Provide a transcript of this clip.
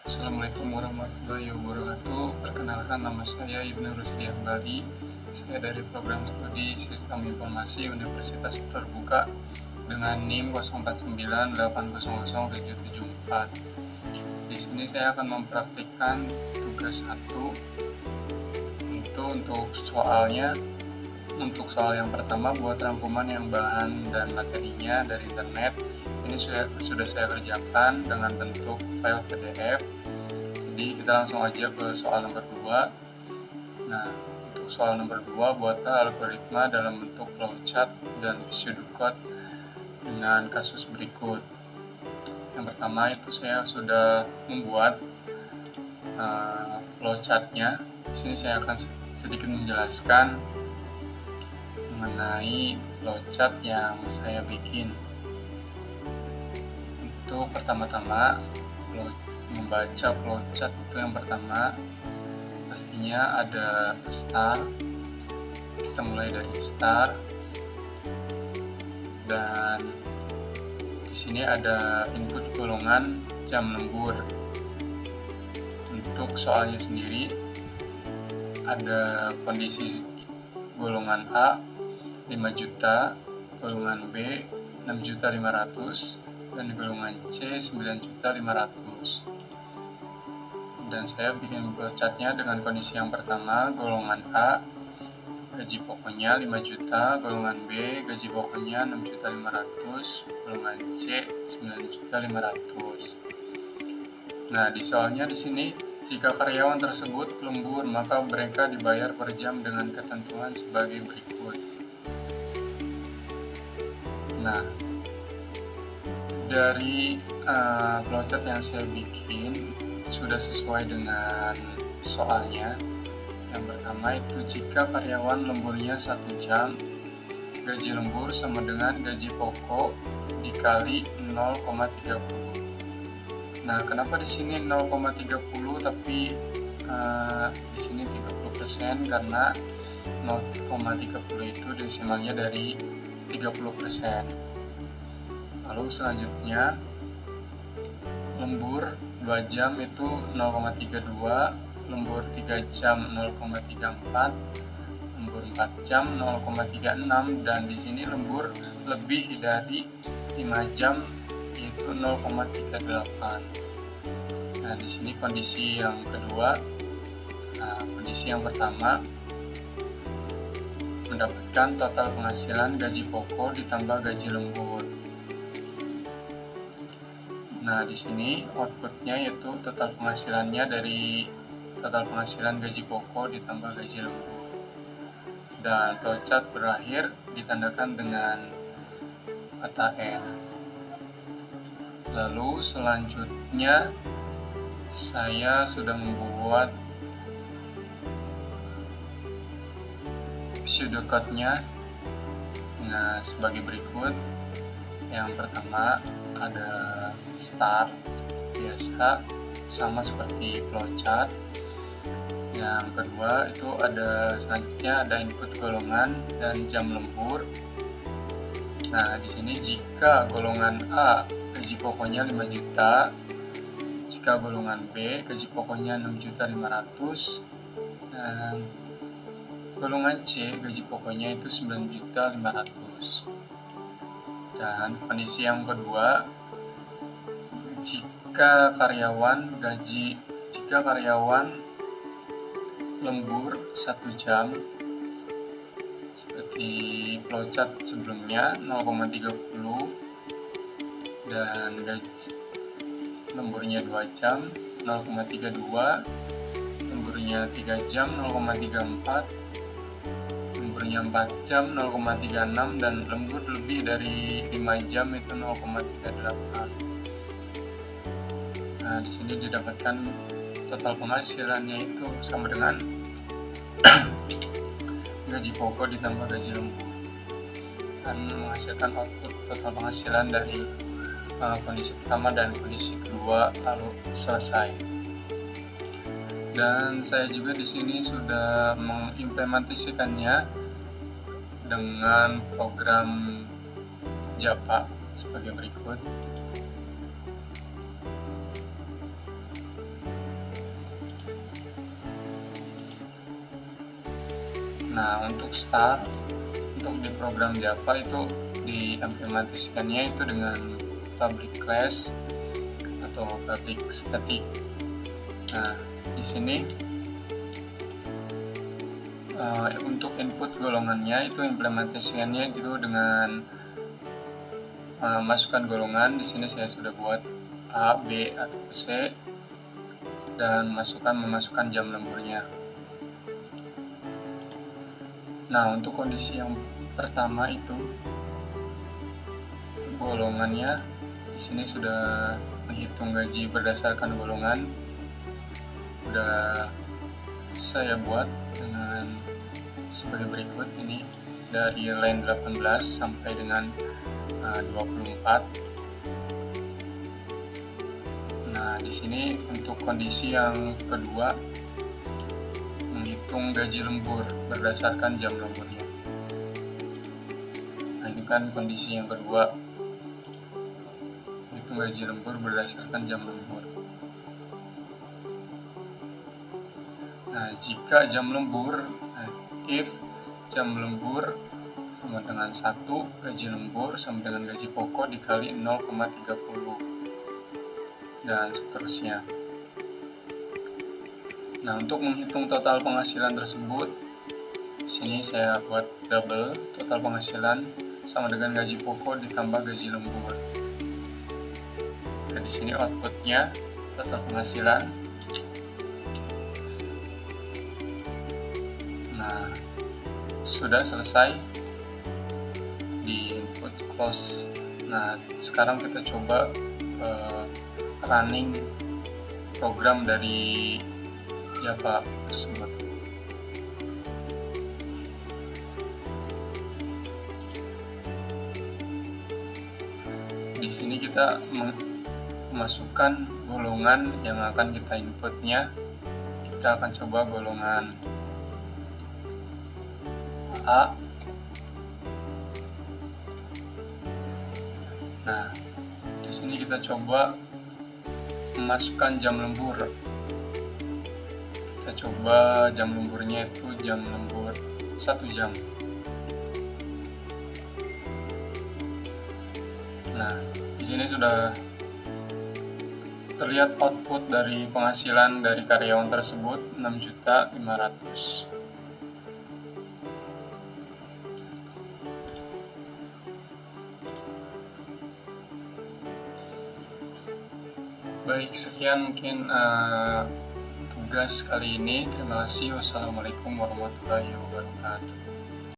Assalamualaikum warahmatullahi wabarakatuh. Perkenalkan, nama saya Ibnu Rusdi Hambali. Saya dari program studi Sistem Informasi Universitas Terbuka dengan NIM 0498000774. Di sini saya akan mempraktikkan tugas 1. Itu untuk soalnya. Untuk soal yang pertama, buat rangkuman yang bahan dan materinya dari internet. Ini sudah saya kerjakan dengan bentuk file PDF. Jadi kita langsung aja ke soal nomor 2. Nah, untuk soal nomor 2, buatlah algoritma dalam bentuk flowchart dan pseudocode dengan kasus berikut. Yang pertama itu saya sudah membuat flowchartnya. Di sini saya akan sedikit menjelaskan mengenai flowchart yang saya bikin. Untuk pertama-tama membaca flowchart itu yang pertama pastinya ada start. Kita mulai dari start dan di sini ada input golongan jam lembur. Untuk soalnya sendiri ada kondisi golongan A 5 juta, golongan B 6.500.000 dan golongan C 9.500.000. Dan saya bikin flowchartnya dengan kondisi yang pertama, golongan A gaji pokoknya 5 juta, golongan B gaji pokoknya 6.500.000, golongan C 9.500.000. Nah, di soalnya di sini, jika karyawan tersebut lembur, maka mereka dibayar per jam dengan ketentuan sebagai berikut. Nah, dari flowchart yang saya bikin sudah sesuai dengan soalnya. Yang pertama itu, jika karyawan lemburnya 1 jam, gaji lembur sama dengan gaji pokok dikali 0,30. Nah, kenapa di sini 0,30 tapi di sini 30%? Karena 0,30 itu desimalnya dari 30%. Lalu selanjutnya, lembur 2 jam itu 0,32, lembur 3 jam 0,34, lembur 4 jam 0,36, dan di sini lembur lebih dari 5 jam yaitu 0,38. Nah, di sini kondisi yang kedua. Nah, kondisi yang pertama, mendapatkan total penghasilan gaji pokok ditambah gaji lembur. Nah, di sini outputnya yaitu total penghasilannya dari total penghasilan gaji pokok ditambah gaji lembur. Dan flowchart berakhir ditandakan dengan kata N. Lalu selanjutnya saya sudah membuat pseudocode-nya sebagai berikut. Yang pertama ada start, biasa sama seperti flowchart. Yang kedua itu selanjutnya ada input golongan dan jam lembur. Nah, di sini jika golongan A gaji pokoknya 5 juta, jika golongan B gaji pokoknya 6.500.000, dan golongan C gaji pokoknya itu 9.500.000. Dan kondisi yang kedua, jika karyawan lembur 1 jam, seperti flowchart sebelumnya 0,30, dan gaji lemburnya 2 jam 0,32, lemburnya 3 jam 0,34, lemburnya 4 jam 0,36, dan lembur lebih dari 5 jam itu 0,38. Nah, di sini didapatkan total penghasilannya itu sama dengan gaji pokok ditambah gaji lembur, dan menghasilkan output total penghasilan dari kondisi pertama dan kondisi kedua lalu selesai. Dan saya juga di sini sudah mengimplementasikannya dengan program Java sebagai berikut. Nah, untuk start, untuk di program Java itu diimplementasikannya itu dengan public class atau public static. Nah, di sini untuk input golongannya itu implementasikannya itu dengan masukkan golongan. Di sini saya sudah buat A, B, atau C, dan memasukkan jam lemburnya. Nah, untuk kondisi yang pertama itu golongannya di sini sudah menghitung gaji berdasarkan golongan. Sudah saya buat dengan sebagai berikut, ini dari line 18 sampai dengan 24. Nah, di sini untuk kondisi yang kedua menghitung gaji lembur berdasarkan jam lemburnya. Nah, ini kan kondisi yang kedua, menghitung gaji lembur berdasarkan jam lembur. Nah, jika jam lembur, if jam lembur sama dengan 1, gaji lembur sama dengan gaji pokok dikali 0,30 dan seterusnya. Nah, untuk menghitung total penghasilan tersebut, di sini saya buat double, total penghasilan sama dengan gaji pokok ditambah gaji lembur. Nah, di sini outputnya total penghasilan. Nah, sudah selesai di input close. Nah, sekarang kita coba running program dari Java tersebut. Di sini kita memasukkan golongan yang akan kita inputnya. Kita akan coba golongan A. Nah, di sini kita coba memasukkan jam lembur. Kita coba jam lemburnya itu jam lembur 1 jam. Nah, di sini sudah terlihat output dari penghasilan dari karyawan tersebut 6.500.000. Baik, sekian mungkin tugas kali ini. Terima kasih. Wassalamualaikum warahmatullahi wabarakatuh.